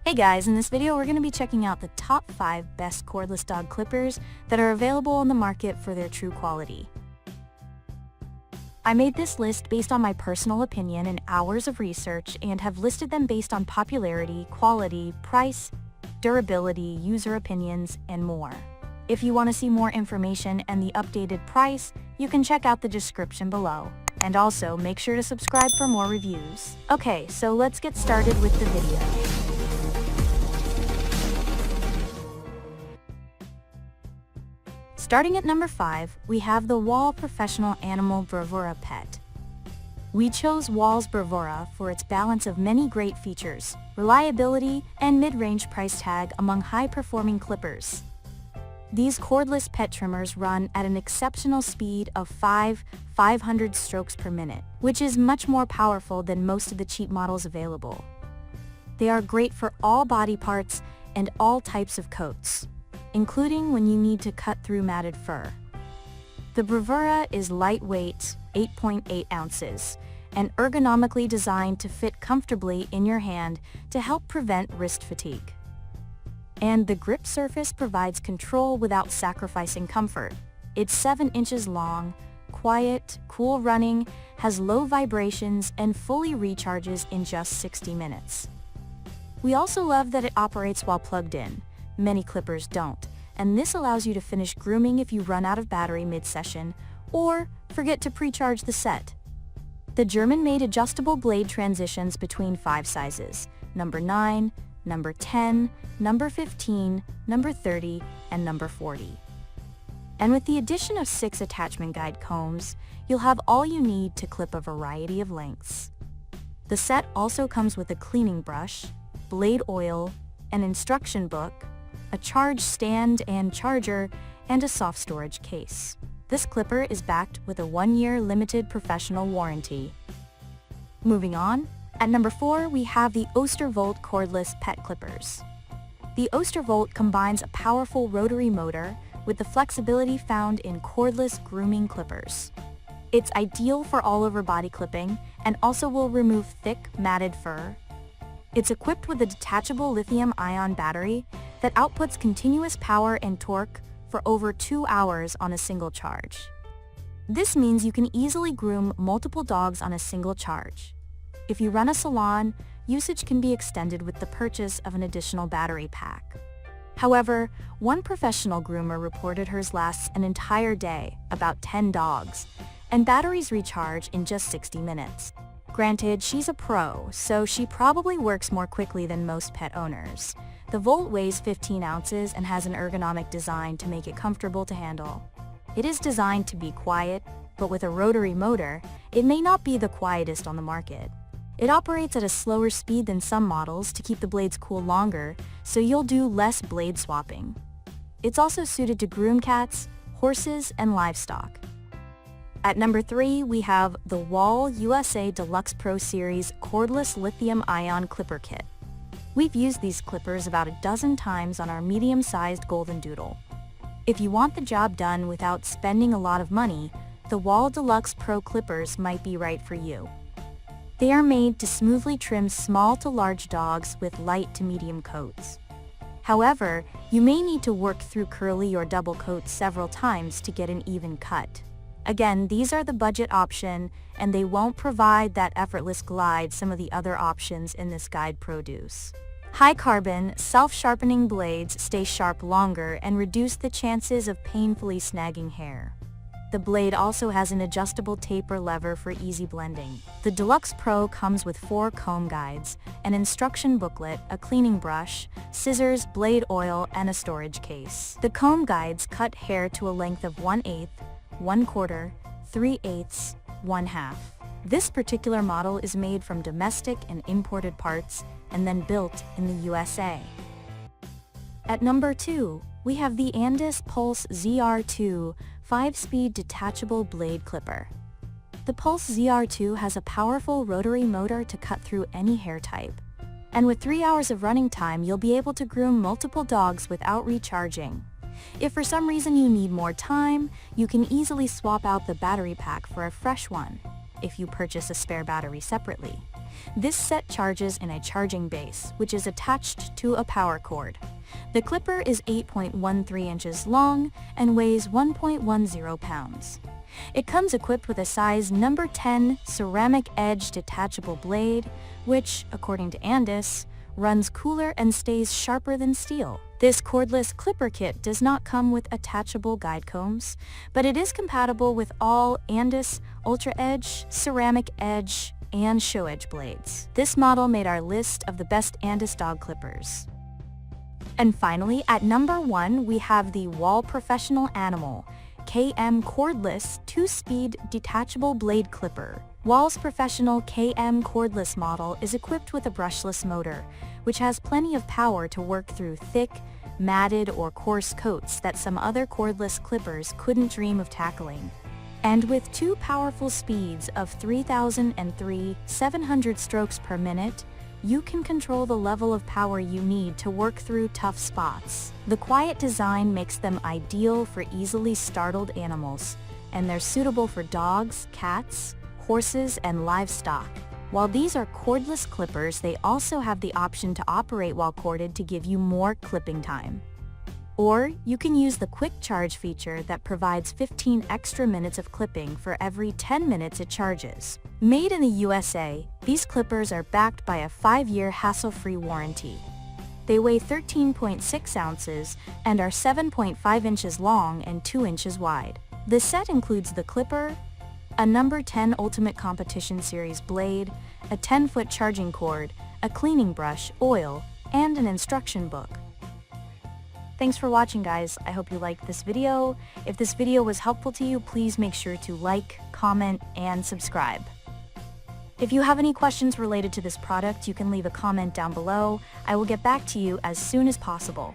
Hey guys, in this video we're going to be checking out the top 5 best cordless dog clippers that are available on the market for their true quality. I made this list based on my personal opinion and hours of research and have listed them based on popularity, quality, price, durability, user opinions, and more. If you want to see more information and the updated price, you can check out the description below. And also, make sure to subscribe for more reviews. Okay, so let's get started with the video. Starting at number 5, we have the Wahl Professional Animal Bravura Pet. We chose Wahl's Bravura for its balance of many great features, reliability, and mid-range price tag among high-performing clippers. These cordless pet trimmers run at an exceptional speed of 500 strokes per minute, which is much more powerful than most of the cheap models available. They are great for all body parts and all types of coats, including when you need to cut through matted fur. The Bravura is lightweight, 8.8 ounces, and ergonomically designed to fit comfortably in your hand to help prevent wrist fatigue. And the grip surface provides control without sacrificing comfort. It's 7 inches long, quiet, cool running, has low vibrations, and fully recharges in just 60 minutes. We also love that it operates while plugged in. Many clippers don't, and this allows you to finish grooming if you run out of battery mid-session or forget to pre-charge the set. The German-made adjustable blade transitions between 5 sizes, number 9, number 10, number 15, number 30, and number 40. And with the addition of 6 attachment guide combs, you'll have all you need to clip a variety of lengths. The set also comes with a cleaning brush, blade oil, an instruction book, a charge stand and charger, and a soft storage case. This clipper is backed with a 1-year limited professional warranty. Moving on, at number 4 we have the Oster Volt cordless pet clippers. The Oster Volt combines a powerful rotary motor with the flexibility found in cordless grooming clippers. It's ideal for all-over body clipping and also will remove thick, matted fur. It's equipped with a detachable lithium-ion battery that outputs continuous power and torque for over 2 hours on a single charge. This means you can easily groom multiple dogs on a single charge. If you run a salon, usage can be extended with the purchase of an additional battery pack. However, one professional groomer reported hers lasts an entire day, about 10 dogs, and batteries recharge in just 60 minutes. Granted, she's a pro, so she probably works more quickly than most pet owners. The Volt weighs 15 ounces and has an ergonomic design to make it comfortable to handle. It is designed to be quiet, but with a rotary motor, it may not be the quietest on the market. It operates at a slower speed than some models to keep the blades cool longer, so you'll do less blade swapping. It's also suited to groom cats, horses, and livestock. At number 3, we have the Wahl USA Deluxe Pro Series Cordless Lithium-Ion Clipper Kit. We've used these clippers about a dozen times on our medium-sized Golden Doodle. If you want the job done without spending a lot of money, the Wahl Deluxe Pro clippers might be right for you. They are made to smoothly trim small to large dogs with light to medium coats. However, you may need to work through curly or double coats several times to get an even cut. Again, these are the budget option, and they won't provide that effortless glide some of the other options in this guide produce. High-carbon, self-sharpening blades stay sharp longer and reduce the chances of painfully snagging hair. The blade also has an adjustable taper lever for easy blending. The Deluxe Pro comes with 4 comb guides, an instruction booklet, a cleaning brush, scissors, blade oil, and a storage case. The comb guides cut hair to a length of 1/8, 1/4, 3/8, 1/2. This particular model is made from domestic and imported parts and then built in the USA. At number 2, we have the Andis Pulse ZR2 5-speed detachable blade clipper. The Pulse ZR2 has a powerful rotary motor to cut through any hair type. And with 3 hours of running time, you'll be able to groom multiple dogs without recharging. If for some reason you need more time, you can easily swap out the battery pack for a fresh one, if you purchase a spare battery separately. This set charges in a charging base, which is attached to a power cord. The clipper is 8.13 inches long and weighs 1.10 pounds. It comes equipped with a size number 10 ceramic edge detachable blade, which, according to Andis, runs cooler and stays sharper than steel. This cordless clipper kit does not come with attachable guide combs, but it is compatible with all Andis, Ultra Edge, Ceramic Edge, and Show Edge blades. This model made our list of the best Andis dog clippers. And finally, at number 1, we have the Wahl Professional Animal KM Cordless 2-speed detachable blade clipper. Wahl's professional KM cordless model is equipped with a brushless motor, which has plenty of power to work through thick, matted or coarse coats that some other cordless clippers couldn't dream of tackling. And with 2 powerful speeds of 3,000 and 700 strokes per minute, you can control the level of power you need to work through tough spots. The quiet design makes them ideal for easily startled animals, and they're suitable for dogs, cats, horses, and livestock. While these are cordless clippers, they also have the option to operate while corded to give you more clipping time. Or you can use the quick charge feature that provides 15 extra minutes of clipping for every 10 minutes it charges. Made in the USA, these clippers are backed by a 5-year hassle-free warranty. They weigh 13.6 ounces and are 7.5 inches long and 2 inches wide. The set includes the clipper, a number 10 Ultimate Competition Series blade, a 10-foot charging cord, a cleaning brush, oil, and an instruction book. Thanks for watching, guys. I hope you liked this video. If this video was helpful to you, please make sure to like, comment, and subscribe. If you have any questions related to this product, you can leave a comment down below. I will get back to you as soon as possible.